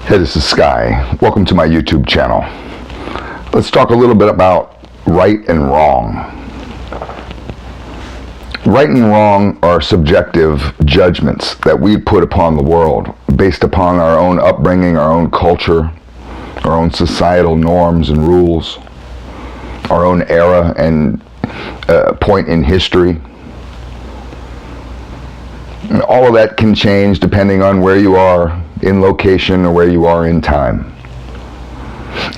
Hey, this is Sky. Welcome to my YouTube channel. Let's talk a little bit about right and wrong. Right and wrong are subjective judgments that we put upon the world based upon our own upbringing, our own culture, our own societal norms and rules, our own era and point in history. And all of that can change depending on where you are in location or where you are in time.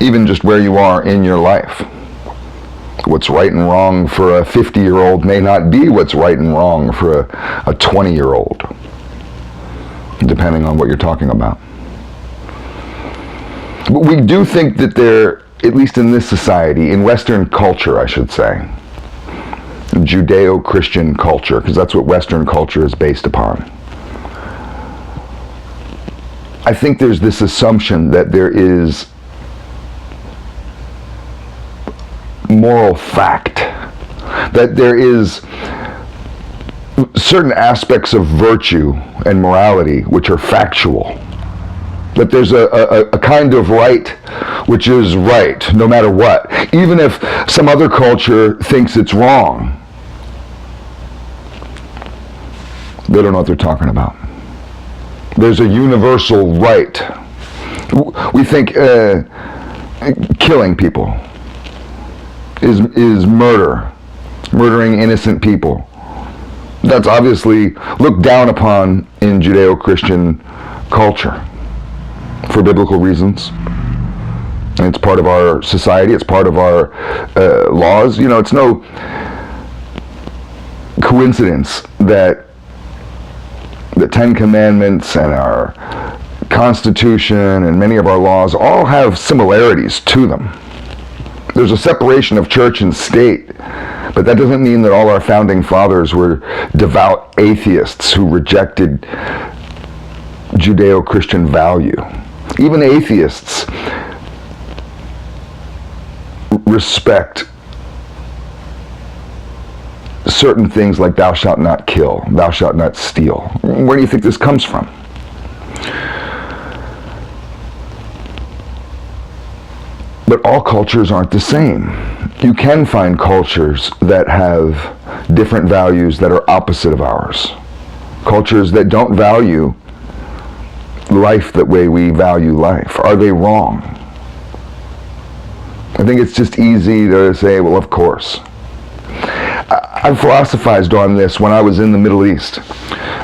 Even just where you are in your life. What's right and wrong for a 50-year-old may not be what's right and wrong for a 20-year-old, depending on what you're talking about. But we do think that there, at least in this society, in Western culture, I should say, Judeo-Christian culture, because that's what Western culture is based upon. I think there's this assumption that there is moral fact, that there is certain aspects of virtue and morality which are factual, that there's a kind of right which is right no matter what, even if some other culture thinks it's wrong. They don't know what they're talking about. There's a universal right. We think killing people is murder, murdering innocent people. That's obviously looked down upon in Judeo-Christian culture for biblical reasons. And it's part of our society, it's part of our laws. You know, it's no coincidence that the Ten Commandments and our Constitution and many of our laws all have similarities to them. There's a separation of church and state, but that doesn't mean that all our founding fathers were devout atheists who rejected Judeo-Christian value. Even atheists respect certain things like thou shalt not kill, thou shalt not steal. Where do you think this comes from? But all cultures aren't the same. You can find cultures that have different values that are opposite of ours. Cultures that don't value life the way we value life. Are they wrong? I think it's just easy to say, well, of course. I philosophized on this when I was in the Middle East.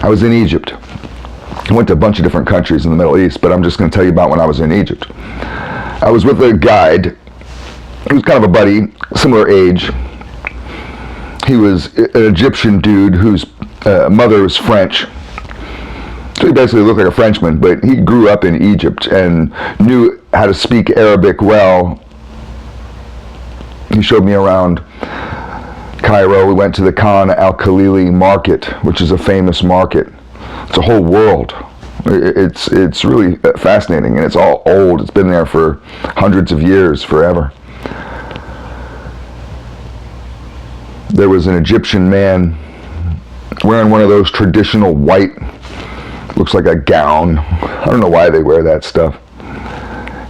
I was in Egypt. I went to a bunch of different countries in the Middle East, but I'm just going to tell you about when I was in Egypt. I was with a guide. He was kind of a buddy, similar age. He was an Egyptian dude whose mother was French. So he basically looked like a Frenchman, but he grew up in Egypt and knew how to speak Arabic well. He showed me around Cairo. We went to the Khan al-Khalili market, which is a famous market. It's a whole world. It's really fascinating, and it's all old. It's been there for hundreds of years, forever. There was an Egyptian man wearing one of those traditional white, looks like a gown. I don't know why they wear that stuff.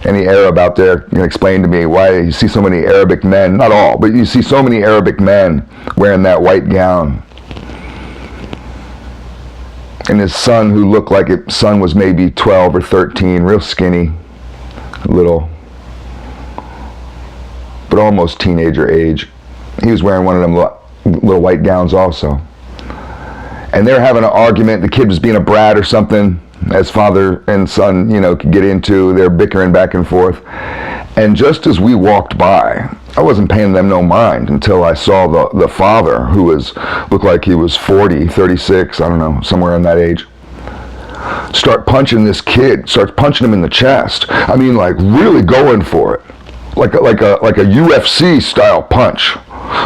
Any Arab out there can explain to me why you see so many Arabic men, not all, but you see so many Arabic men wearing that white gown. And his son, who looked like his son was maybe 12 or 13, real skinny, little, but almost teenager age. He was wearing one of them little white gowns also. And they're having an argument. The kid was being a brat or something, as father and son, you know, could get into. They're bickering back and forth. And just as we walked by, I wasn't paying them no mind until I saw the father, who looked like he was 40, 36, I don't know, somewhere in that age, start punching this kid, starts punching him in the chest. I mean, like really going for it. Like a UFC style punch.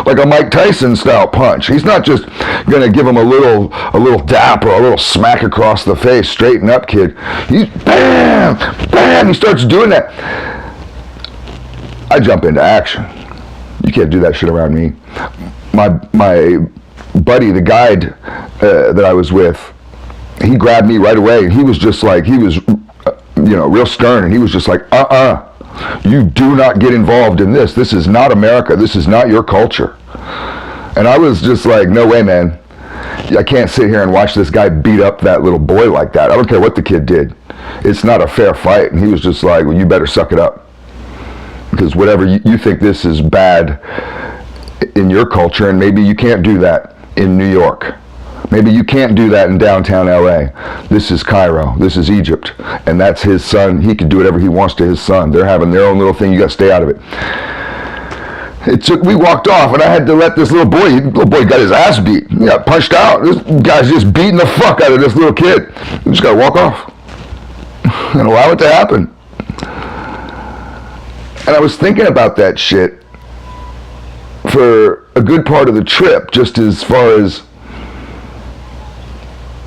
Like a Mike Tyson style punch. He's not just gonna give him a little dap or a little smack across the face. Straighten up, kid. He's bam, bam. He starts doing that. I jump into action. You can't do that shit around me. My buddy, the guide that I was with, he grabbed me right away. He was just like, he was real stern, and he was just like, you do not get involved in this. This is not America. This is not your culture. And I was just like, no way, man. I can't sit here and watch this guy beat up that little boy like that. I don't care what the kid did. It's not a fair fight. And he was just like, well, you better suck it up. Because whatever you think this is bad in your culture, and maybe you can't do that in New York. Maybe you can't do that in downtown LA. This is Cairo. This is Egypt. And that's his son. He can do whatever he wants to his son. They're having their own little thing. You got to stay out of it. We walked off, and I had to let this little boy got his ass beat. He got punched out. This guy's just beating the fuck out of this little kid. You just got to walk off and allow it to happen. And I was thinking about that shit for a good part of the trip, just as far as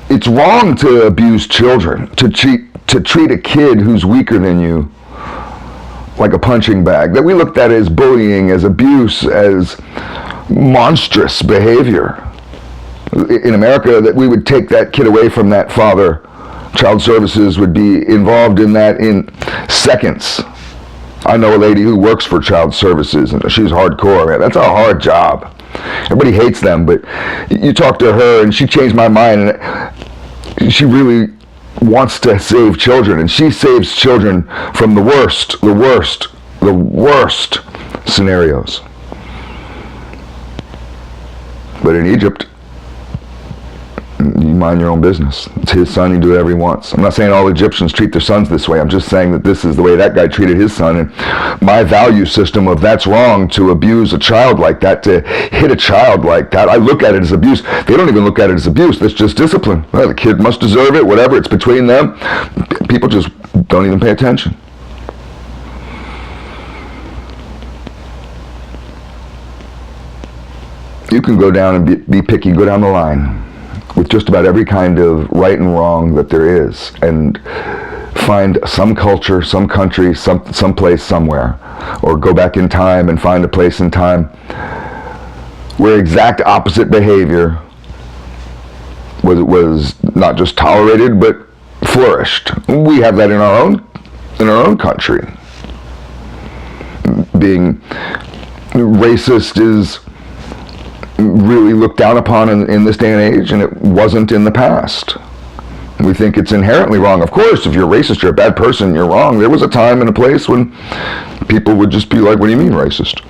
it's wrong to abuse children, to treat a kid who's weaker than you like a punching bag, that we looked at as bullying, as abuse, as monstrous behavior. In America, that we would take that kid away from that father. Child Services would be involved in that in seconds. I know a lady who works for Child Services, and she's hardcore, man. That's a hard job. Everybody hates them, but you talk to her, and she changed my mind, and she really wants to save children, and she saves children from the worst scenarios. But in Egypt, you mind your own business. It's his son. He can do whatever he wants. I'm not saying all Egyptians treat their sons this way. I'm just saying that this is the way that guy treated his son. And my value system of that's wrong to abuse a child like that, to hit a child like that, I look at it as abuse. They don't even look at it as abuse. That's just discipline. Well, the kid must deserve it, whatever. It's between them. People just don't even pay attention. You can go down and be picky, go down the line with just about every kind of right and wrong that there is, and find some culture, some country, some place somewhere, or go back in time and find a place in time where exact opposite behavior was not just tolerated but flourished. We have that in our own country. Being racist is really looked down upon in this day and age, and it wasn't in the past. We think it's inherently wrong. Of course, if you're racist, you're a bad person, you're wrong. There was a time and a place when people would just be like, what do you mean racist?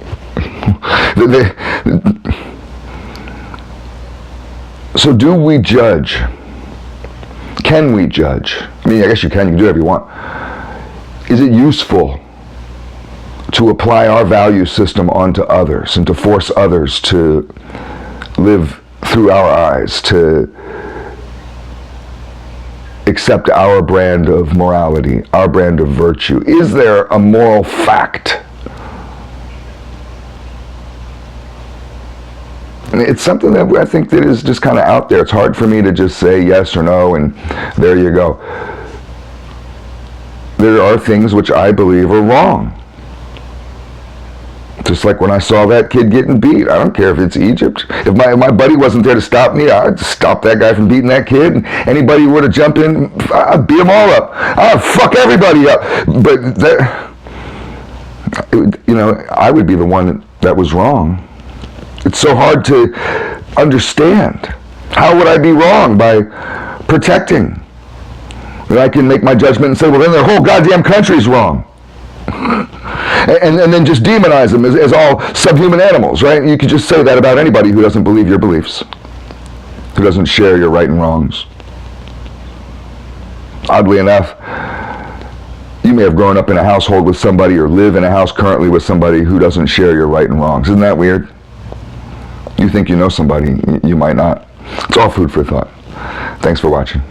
So do we judge? Can we judge? I mean, I guess you can do whatever you want. Is it useful to apply our value system onto others and to force others to live through our eyes, to accept our brand of morality, our brand of virtue? Is there a moral fact? And it's something that I think that is just kind of out there. It's hard for me to just say yes or no and there you go. There are things which I believe are wrong. Just like when I saw that kid getting beat. I don't care if it's Egypt. If my buddy wasn't there to stop me, I'd stop that guy from beating that kid. And anybody were to jump in, I'd beat them all up. I'd fuck everybody up. But I would be the one that was wrong. It's so hard to understand. How would I be wrong by protecting? That I can make my judgment and say, well, then their whole goddamn country's wrong. And then just demonize them as all subhuman animals, right? You could just say that about anybody who doesn't believe your beliefs, who doesn't share your right and wrongs. Oddly enough, you may have grown up in a household with somebody or live in a house currently with somebody who doesn't share your right and wrongs. Isn't that weird? You think you know somebody, you might not. It's all food for thought. Thanks for watching.